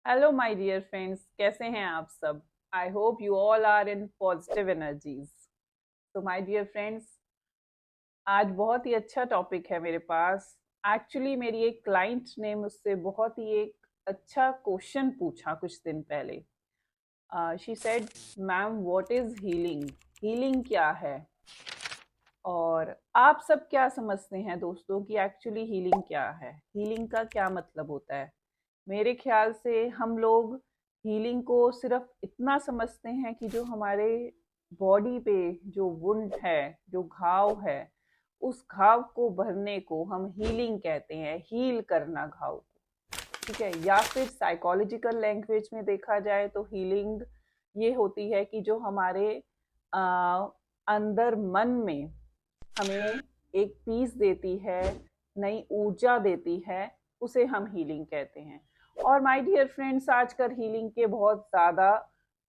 Hello my dear friends, कैसे हैं आप सब। I hope you all are in positive energies. तो माय डियर फ्रेंड्स, आज बहुत ही अच्छा टॉपिक है मेरे पास। एक्चुअली मेरी एक क्लाइंट ने मुझसे बहुत ही एक अच्छा क्वेश्चन पूछा कुछ दिन पहले। She said, ma'am what is healing, healing क्या है। और आप सब क्या समझते हैं दोस्तों कि एक्चुअली हीलिंग क्या है, हीलिंग का क्या मतलब होता है। मेरे ख्याल से हम लोग हीलिंग को सिर्फ इतना समझते हैं कि जो हमारे बॉडी पे जो वुंड है, जो घाव है, उस घाव को भरने को हम हीलिंग कहते हैं, हील करना घाव को। ठीक है, या फिर साइकोलॉजिकल लैंग्वेज में देखा जाए तो हीलिंग ये होती है कि जो हमारे आ, अंदर मन में हमें एक पीस देती है, नई ऊर्जा देती है, उसे हम हीलिंग कहते हैं। और माय डियर फ्रेंड्स, आजकल हीलिंग के बहुत ज़्यादा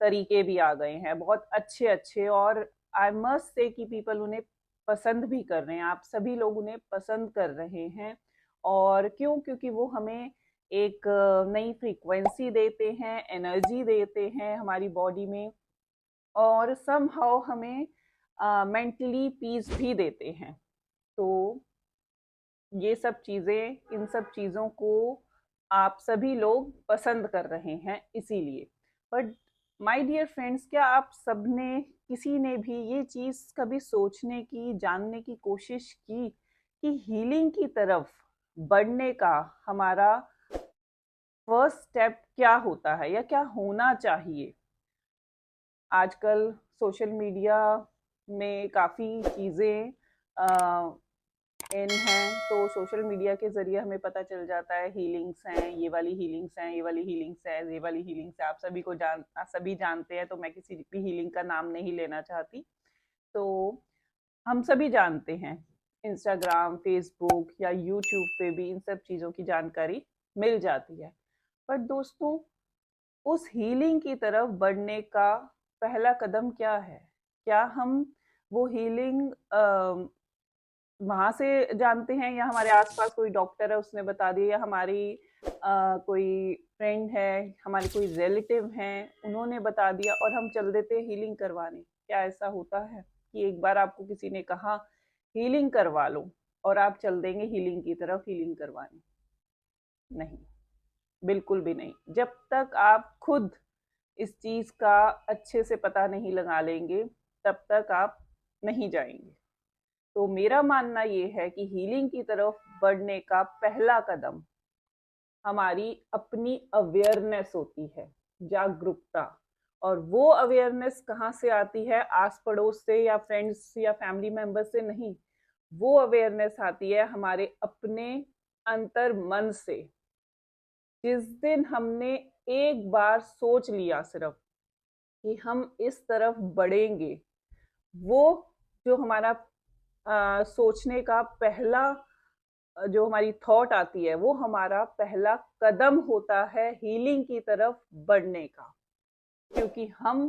तरीके भी आ गए हैं, बहुत अच्छे अच्छे। और आई मस्ट से कि पीपल उन्हें पसंद भी कर रहे हैं, आप सभी लोग उन्हें पसंद कर रहे हैं। और क्यों? क्योंकि वो हमें एक नई फ्रीक्वेंसी देते हैं, एनर्जी देते हैं हमारी बॉडी में, और समहाउ हमें मेंटली पीस भी देते हैं। तो ये सब चीज़ें, इन सब चीज़ों को आप सभी लोग पसंद कर रहे हैं इसीलिए। बट माय डियर फ्रेंड्स, क्या आप सबने, किसी ने भी ये चीज़ कभी सोचने की, जानने की कोशिश की कि हीलिंग की तरफ बढ़ने का हमारा फर्स्ट स्टेप क्या होता है या क्या होना चाहिए। आजकल सोशल मीडिया में काफ़ी चीज़ें इन हैं, तो सोशल मीडिया के ज़रिए हमें पता चल जाता है हीलिंग्स हैं, ये वाली हीलिंग्स हैं, ये वाली हीलिंग्स है, ये वाली हीलिंग्स है। आप सभी को सभी जानते हैं, तो मैं किसी भी हीलिंग का नाम नहीं लेना चाहती। तो हम सभी जानते हैं, इंस्टाग्राम, फेसबुक या यूट्यूब पे भी इन सब चीज़ों की जानकारी मिल जाती है। पर दोस्तों, उस हीलिंग की तरफ बढ़ने का पहला कदम क्या है? क्या हम वो हीलिंग वहां से जानते हैं, या हमारे आसपास कोई डॉक्टर है उसने बता दिया, या हमारी कोई फ्रेंड है, हमारे कोई रिलेटिव हैं उन्होंने बता दिया और हम चल देते हैं हीलिंग करवाने? क्या ऐसा होता है कि एक बार आपको किसी ने कहा हीलिंग करवा लो और आप चल देंगे हीलिंग की तरफ, हीलिंग करवाने? नहीं, बिल्कुल भी नहीं। जब तक आप खुद इस चीज का अच्छे से पता नहीं लगा लेंगे, तब तक आप नहीं जाएंगे। तो मेरा मानना ये है कि हीलिंग की तरफ बढ़ने का पहला कदम हमारी अपनी अवेयरनेस होती है, जागरूकता। और वो अवेयरनेस कहाँ से आती है? आस पड़ोस से या फ्रेंड्स या फैमिली मेंबर से नहीं। वो अवेयरनेस आती है हमारे अपने अंतर मन से। जिस दिन हमने एक बार सोच लिया सिर्फ कि हम इस तरफ बढ़ेंगे, वो जो हमारा सोचने का पहला, जो हमारी थॉट आती है, वो हमारा पहला कदम होता है हीलिंग की तरफ बढ़ने का। क्योंकि हम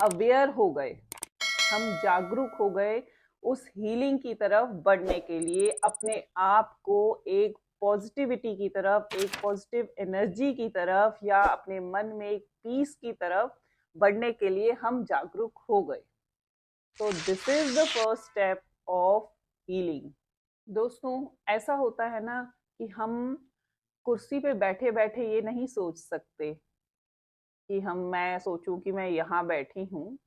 अवेयर हो गए, हम जागरूक हो गए उस हीलिंग की तरफ बढ़ने के लिए, अपने आप को एक पॉजिटिविटी की तरफ, एक पॉजिटिव एनर्जी की तरफ, या अपने मन में एक पीस की तरफ बढ़ने के लिए हम जागरूक हो गए। तो this is the first step of healing. दोस्तों, ऐसा होता है ना कि हम कुर्सी पे बैठे बैठे ये नहीं सोच सकते कि मैं सोचूं कि मैं यहाँ बैठी हूँ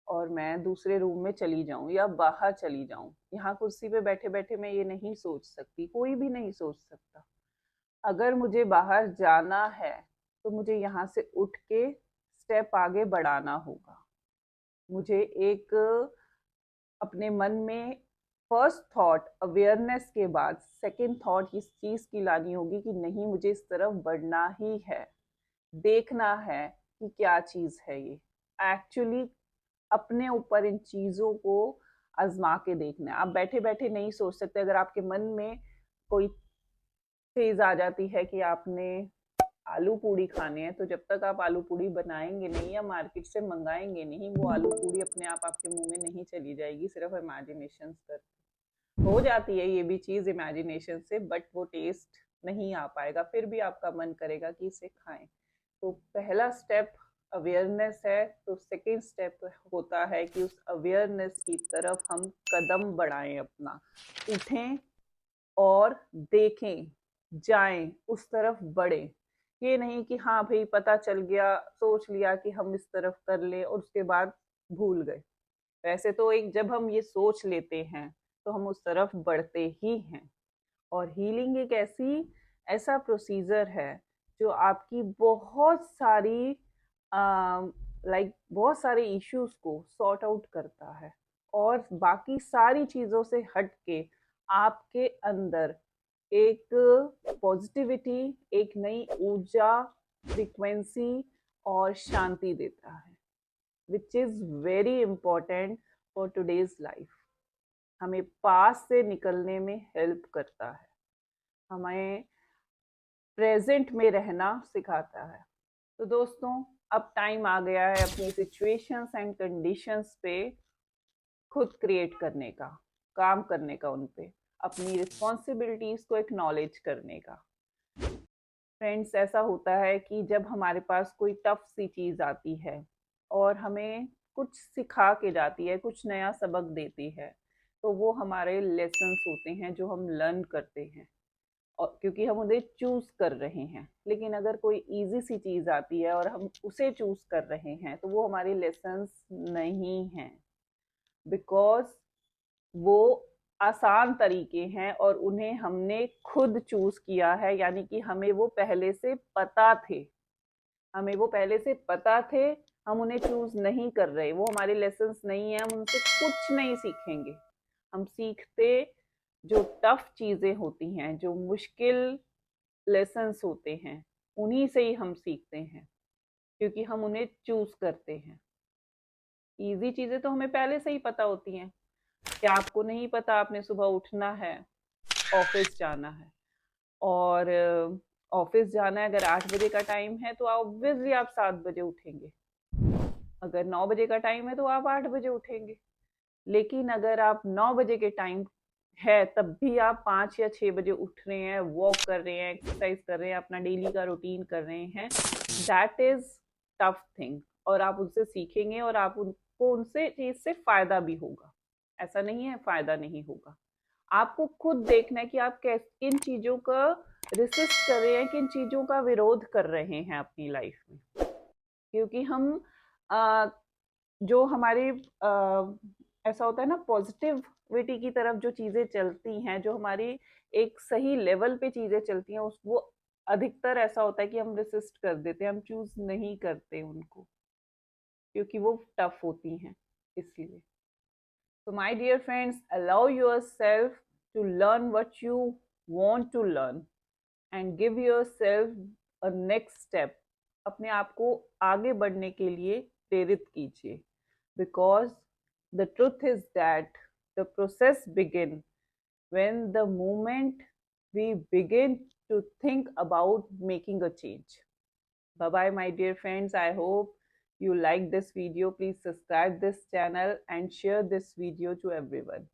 और मैं दूसरे रूम में चली जाऊं या बाहर चली जाऊं। यहाँ कुर्सी पे बैठे बैठे मैं ये नहीं सोच सकती, कोई भी नहीं सोच सकता। अगर मुझे बाहर जाना है तो मुझे यहाँ से उठ के स्टेप आगे बढ़ाना होगा। मुझे एक अपने मन में फर्स्ट थॉट अवेयरनेस के बाद सेकंड थॉट इस चीज़ की लानी होगी कि नहीं, मुझे इस तरफ बढ़ना ही है। देखना है कि क्या चीज़ है ये, एक्चुअली अपने ऊपर इन चीज़ों को आजमा के देखना है। आप बैठे बैठे नहीं सोच सकते। अगर आपके मन में कोई चीज़ आ जाती है कि आपने आलू पूड़ी खाने हैं, तो जब तक आप आलू पूड़ी बनाएंगे नहीं या मार्केट से मंगाएंगे नहीं, वो आलू पूड़ी अपने आप आपके मुंह में नहीं चली जाएगी, सिर्फ इमेजिनेशन कर हो जाती है ये भी चीज़ इमेजिनेशन से, बट वो टेस्ट नहीं आ पाएगा। फिर भी आपका मन करेगा कि इसे खाएं। तो पहला स्टेप अवेयरनेस है, तो सेकेंड स्टेप होता है कि उस अवेयरनेस की तरफ हम कदम बढ़ाएं, अपना उठें और देखें, जाएं, उस तरफ बढ़े। ये नहीं कि हाँ भाई पता चल गया, सोच लिया कि हम इस तरफ कर ले और उसके बाद भूल गए। वैसे तो एक जब हम ये सोच लेते हैं तो हम उस तरफ बढ़ते ही हैं। और हीलिंग एक ऐसा प्रोसीजर है जो आपकी बहुत सारी बहुत सारे इश्यूज को सॉर्ट आउट करता है और बाकी सारी चीज़ों से हट के आपके अंदर एक पॉजिटिविटी, एक नई ऊर्जा, फ्रीक्वेंसी और शांति देता है, which is very important for today's life. हमें पास से निकलने में हेल्प करता है, हमें प्रेजेंट में रहना सिखाता है। तो दोस्तों, अब टाइम आ गया है अपनी सिचुएशंस एंड कंडीशंस पे खुद क्रिएट करने का, काम करने का, उन पे अपनी रिस्पॉन्सिबिलिटीज को एक्नॉलेज करने का। फ्रेंड्स, ऐसा होता है कि जब हमारे पास कोई टफ सी चीज़ आती है और हमें कुछ सिखा के जाती है, कुछ नया सबक देती है, तो वो हमारे लेसन्स होते हैं जो हम लर्न करते हैं, और क्योंकि हम उन्हें चूज कर रहे हैं। लेकिन अगर कोई इजी सी चीज आती है और हम उसे चूज कर रहे हैं तो वो हमारे लेसन्स नहीं हैं, बिकॉज वो आसान तरीके हैं और उन्हें हमने खुद चूज किया है, यानी कि हमें वो पहले से पता थे, हमें वो पहले से पता थे, हम उन्हें चूज नहीं कर रहे, वो हमारे लेसन्स नहीं है, हम उनसे कुछ नहीं सीखेंगे। हम सीखते जो टफ चीजें होती हैं, जो मुश्किल लेसन्स होते हैं, उन्हीं से ही हम सीखते हैं, क्योंकि हम उन्हें चूज करते हैं। इजी चीजें तो हमें पहले से ही पता होती हैं। क्या आपको नहीं पता आपने सुबह उठना है, ऑफिस जाना है, और ऑफिस जाना है, अगर 8 बजे का टाइम है तो ऑब्वियसली आप 7 बजे उठेंगे। अगर 9 बजे का टाइम है तो आप 8 बजे उठेंगे। लेकिन अगर आप 9 बजे के टाइम है तब भी आप 5 या 6 बजे उठ रहे हैं, वॉक कर रहे हैं, एक्सरसाइज कर रहे हैं, अपना डेली का रूटीन कर रहे हैं, दैट इज टफ थिंग। और आप उनसे सीखेंगे और आप उनको उनसे चीज से फायदा भी होगा, ऐसा नहीं है फायदा नहीं होगा। आपको खुद देखना है कि आप किन चीजों का रेसिस्ट कर रहे हैं, किन चीजों का विरोध कर रहे हैं अपनी लाइफ में। क्योंकि हम आ, जो हमारे ऐसा होता है ना, पॉजिटिविटी की तरफ जो चीजें चलती हैं, जो हमारी एक सही लेवल पे चीजें चलती हैं, उस वो अधिकतर ऐसा होता है कि हम रेसिस्ट कर देते हैं, हम चूज नहीं करते उनको, क्योंकि वो टफ होती हैं, इसलिए। So my dear friends, allow yourself to learn what you want to learn and give yourself a next step. अपने आप को आगे बढ़ने के लिए प्रेरित कीजिए, because the truth is that the process begin when the moment we begin to think about making a change. Bye bye my dear friends. I hope you like this video. Please subscribe this channel and share this video to everyone.